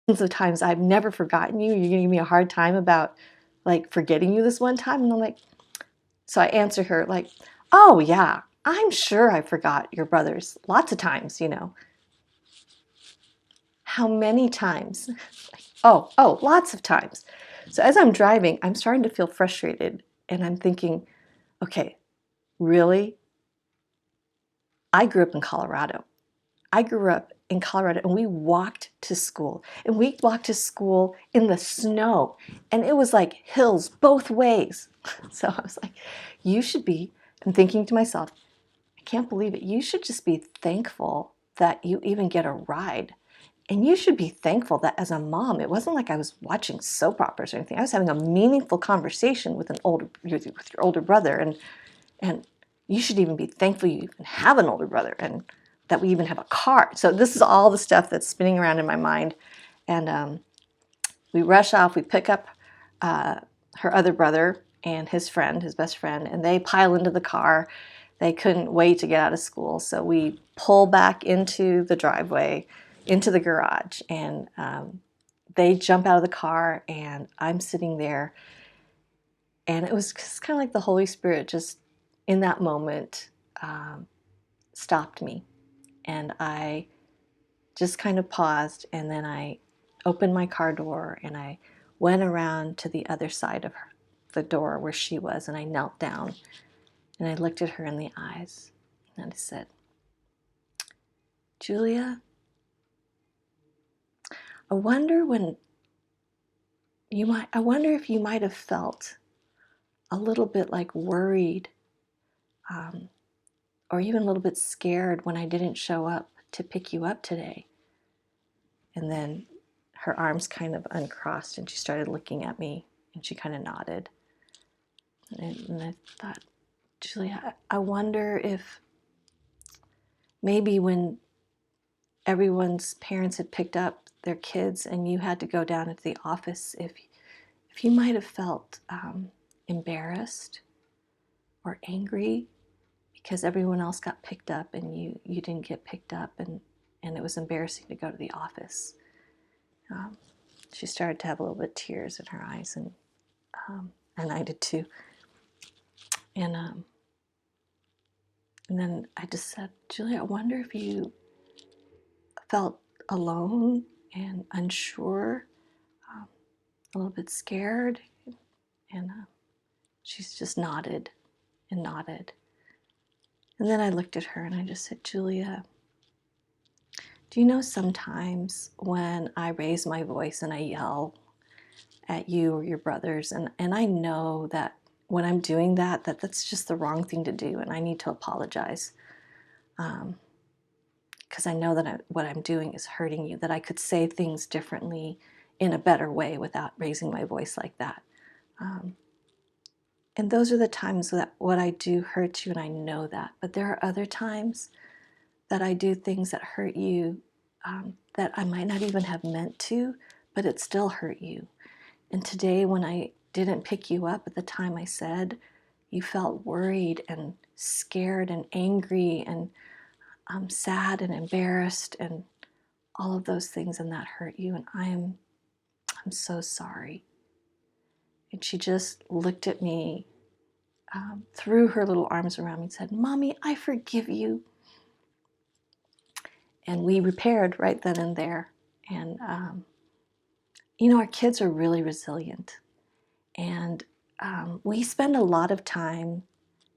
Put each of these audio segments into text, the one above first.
of times I've never forgotten you. You're giving me a hard time about like forgetting you this one time. And I'm like, so I answer her like, oh yeah, I'm sure I forgot your brothers lots of times, you know. How many times? Oh, lots of times. So as I'm driving, I'm starting to feel frustrated and I'm thinking, okay, really? I grew up in Colorado. I grew up in Colorado and we walked to school. And we walked to school in the snow. And it was like hills both ways. So I was like, you should be, I'm thinking to myself, I can't believe it. You should just be thankful that you even get a ride. And you should be thankful that as a mom, it wasn't like I was watching soap operas or anything. I was having a meaningful conversation with with your older brother. And you should even be thankful you even have an older brother and that we even have a car. So this is all the stuff that's spinning around in my mind. And we rush off, we pick up her other brother and his friend, his best friend, and they pile into the car. They couldn't wait to get out of school. So we pull back into the driveway, into the garage, and they jump out of the car, and I'm sitting there. And it was just kind of like the Holy Spirit just in that moment stopped me. And I just kind of paused, and then I opened my car door and I went around to the other side of the door where she was, and I knelt down and I looked at her in the eyes and I said, Julia, I wonder if you might have felt a little bit like worried or even a little bit scared when I didn't show up to pick you up today. And then her arms kind of uncrossed and she started looking at me and she kind of nodded. And I thought, Julia, I wonder if maybe when everyone's parents had picked up their kids and you had to go down into the office, if you might have felt embarrassed or angry because everyone else got picked up and you didn't get picked up, and it was embarrassing to go to the office. She started to have a little bit of tears in her eyes, and I did too. And then I just said, Julia, I wonder if you felt alone and unsure, a little bit scared. And she's just nodded and nodded. And then I looked at her and I just said, Julia, do you know sometimes when I raise my voice and I yell at you or your brothers, and I know that when I'm doing that that's just the wrong thing to do, and I need to apologize. Because I know that what I'm doing is hurting you, that I could say things differently in a better way without raising my voice like that. And those are the times that what I do hurts you, and I know that. But there are other times that I do things that hurt you that I might not even have meant to, but it still hurt you. And today when I didn't pick you up at the time I said, you felt worried and scared and angry and sad and embarrassed and all of those things, and that hurt you, and I'm so sorry. And she just looked at me, threw her little arms around me and said, Mommy, I forgive you. And we repaired right then and there. And you know, our kids are really resilient, and we spend a lot of time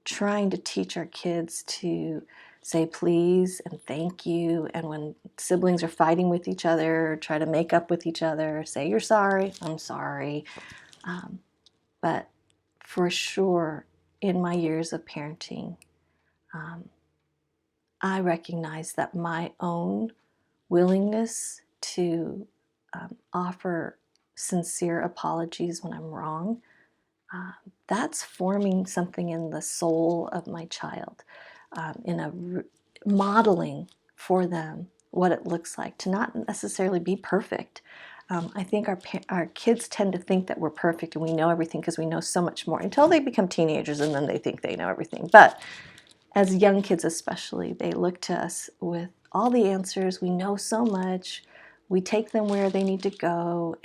trying to teach our kids to say please and thank you, and when siblings are fighting with each other, try to make up with each other, say you're sorry, I'm sorry. But for sure, in my years of parenting, I recognize that my own willingness to offer sincere apologies when I'm wrong, that's forming something in the soul of my child, modeling for them what it looks like to not necessarily be perfect. I think our kids tend to think that we're perfect and we know everything because we know so much more until they become teenagers, and then they think they know everything. But as young kids especially, they look to us with all the answers. We know so much. we take them where they need to go,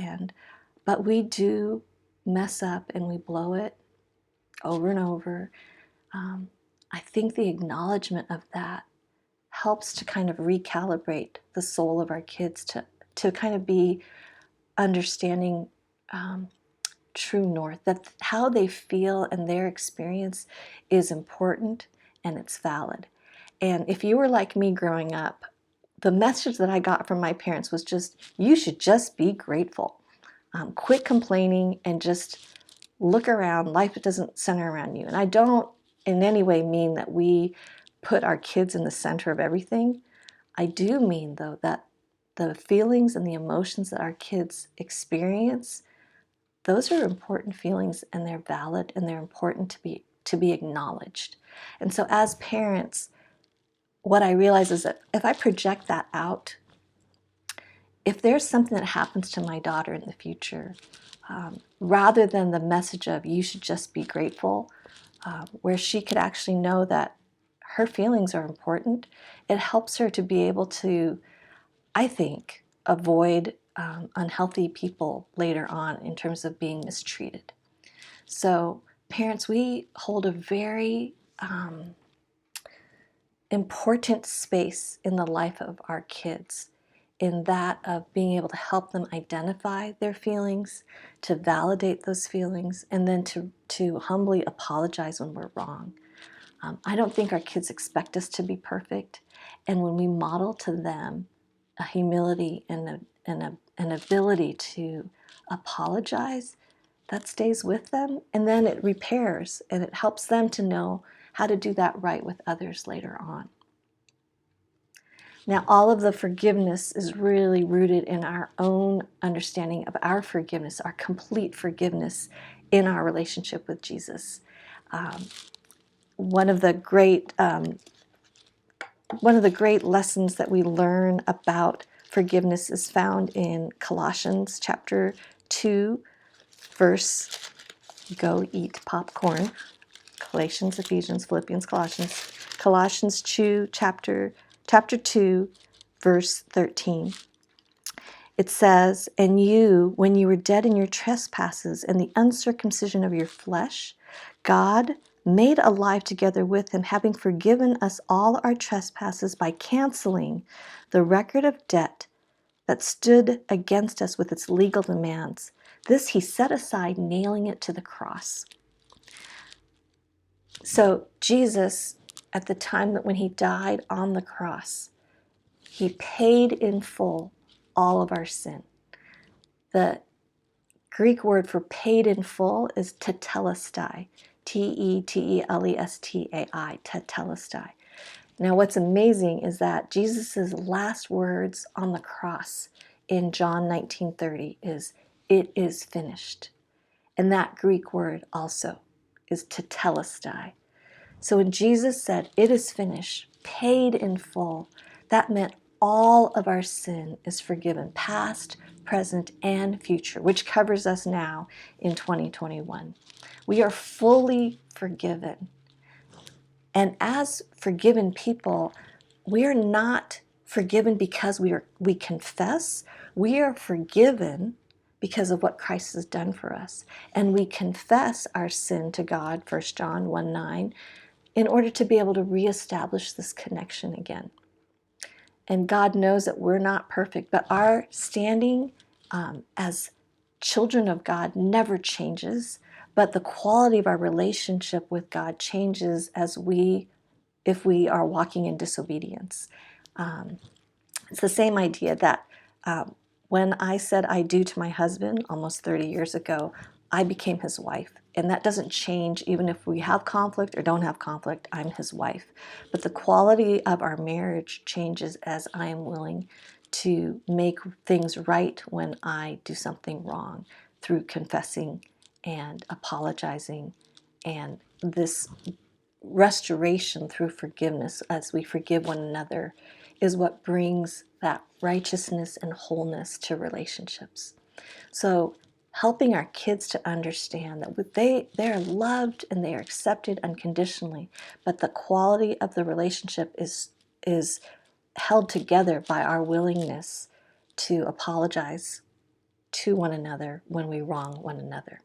but we do mess up and we blow it over and over. I think the acknowledgement of that helps to kind of recalibrate the soul of our kids to kind of be understanding true north, that how they feel and their experience is important and it's valid. And if you were like me growing up, the message that I got from my parents was just, you should just be grateful. Quit complaining and just look around. Life doesn't center around you. And I don't in any way mean that we put our kids in the center of everything. I do mean, though, that the feelings and the emotions that our kids experience, those are important feelings and they're valid and they're important to be acknowledged. And so as parents, what I realize is that if I project that out, if there's something that happens to my daughter in the future, rather than the message of you should just be grateful, where she could actually know that her feelings are important, it helps her to be able to, I think, avoid unhealthy people later on in terms of being mistreated. So parents, we hold a very important space in the life of our kids, in that of being able to help them identify their feelings, to validate those feelings, and then to humbly apologize when we're wrong. I don't think our kids expect us to be perfect, and when we model to them a humility and an ability to apologize, that stays with them, and then it repairs, and it helps them to know how to do that right with others later on. Now, all of the forgiveness is really rooted in our own understanding of our forgiveness, our complete forgiveness in our relationship with Jesus. One of the great lessons that we learn about forgiveness is found in Colossians chapter 2, verse, go eat popcorn. Galatians, Ephesians, Philippians, Colossians. Colossians 2, chapter 2, verse 13. It says, "And you, when you were dead in your trespasses and the uncircumcision of your flesh, God made alive together with him, having forgiven us all our trespasses by canceling the record of debt that stood against us with its legal demands. This he set aside, nailing it to the cross." So Jesus, at the time that when he died on the cross, he paid in full all of our sin. The Greek word for paid in full is tetelestai, Tetelestai, tetelestai. Now what's amazing is that Jesus' last words on the cross in John 19:30 is, "It is finished." And that Greek word also is tetelestai. So when Jesus said, "It is finished," paid in full, that meant all of our sin is forgiven, past, present, and future, which covers us now in 2021. We are fully forgiven. And as forgiven people, we are not forgiven because we confess. We are forgiven because of what Christ has done for us. And we confess our sin to God, 1 John 1:9, in order to be able to reestablish this connection again. And God knows that we're not perfect, but our standing as children of God never changes, but the quality of our relationship with God changes if we are walking in disobedience. It's the same idea that when I said I do to my husband almost 30 years ago, I became his wife. And that doesn't change even if we have conflict or don't have conflict. I'm his wife. But the quality of our marriage changes as I am willing to make things right when I do something wrong, through confessing and apologizing, and this restoration through forgiveness as we forgive one another is what brings that righteousness and wholeness to relationships. So helping our kids to understand that they are loved and they are accepted unconditionally, but the quality of the relationship is held together by our willingness to apologize to one another when we wrong one another.